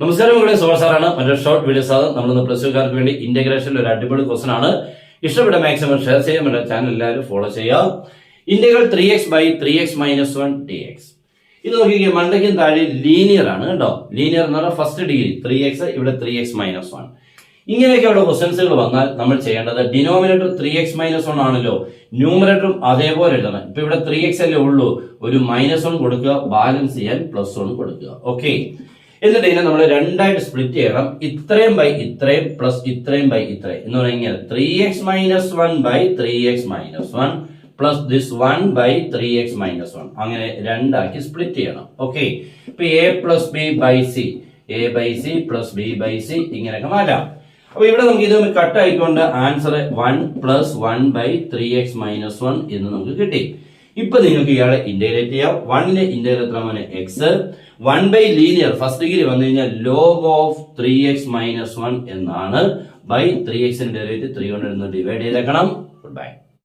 നമസ്കാരം, ഇവിടെ സോഴ്സാറാണ്. മറ്റൊരു ഷോർട്ട് വീഡിയോസ് ആണ്. നമ്മളിന്ന് പ്ലസ് ടുക്കാർക്ക് വേണ്ടി ഇന്റഗ്രേഷനിൽ ഒരു അടിപൊളി ക്വസ്റ്റൻ ആണ്. ഇഷ്ടപ്പെട്ട മാക്സിമം ഷെയർ ചെയ്യാൻ എന്റെ ചാനൽ എല്ലാവരും ഫോളോ ചെയ്യാം. Integral 3x by 3x minus 1 dx. ഇത് നോക്കിക്കേ, മണ്ടയ്ക്കും താഴെ ലീനിയർ ആണ് കേട്ടോ. ലീനിയർ എന്ന് പറഞ്ഞാൽ ഫസ്റ്റ് ഡിഗ്രി 3x, ഇവിടെ 3x മൈനസ് 1. ഇങ്ങനെയൊക്കെ അവിടെ ക്വസ്റ്റൻസുകൾ വന്നാൽ നമ്മൾ ചെയ്യേണ്ടത് ഡിനോമിനേറ്റർ 3x മൈനസ് 1 ആണല്ലോ, ന്യൂമറേറ്ററും അതേപോലെ എഴുതണം. ഇപ്പൊ ഇവിടെ 3x അല്ലേ ഉള്ളൂ, ഒരു -1 കൊടുക്കുക, ബാലൻസ് ചെയ്യാൻ +1 കൊടുക്കുക. ഓക്കെ, എന്നിട്ട് ഇതിനെ നമ്മൾ രണ്ടായിട്ട് സ്പ്ലിറ്റ് ചെയ്യണം. ഇത്രയും ബൈ ഇത്രയും പ്ലസ് ഇത്രയും ബൈ ഇത്രയും എന്ന് പറഞ്ഞാൽ 3x minus 1 by 3x minus 1 plus this 1 by 3x minus 1 അങ്ങനെ രണ്ടാക്കി സ്പ്ലിറ്റ് ചെയ്യണം. ഓക്കെ, ഇപ്പൊ a plus B by C, a by C plus B by C ഇങ്ങനെയൊക്കെ മാറ്റാം. അപ്പൊ ഇവിടെ നമുക്ക് ഇത് കട്ട് ആയിക്കൊണ്ട് answer 1 plus 1 by 3x minus 1 എന്ന് നമുക്ക് കിട്ടി. ഇപ്പൊ നിങ്ങൾക്ക് ഇയാളെ ഇന്റഗ്രേറ്റ് ചെയ്യാം. 1ന്റെ integrate x, 1 by linear first degree വന്നു കഴിഞ്ഞാൽ ലോഗ് ഓഫ് 3x മൈനസ് 1 എന്നാണ്. ബൈ 3x ഡെറിവേറ്റീവ് 3 കൊണ്ട് ഡിവൈഡ് ചെയ്തേക്കണം. Good bye.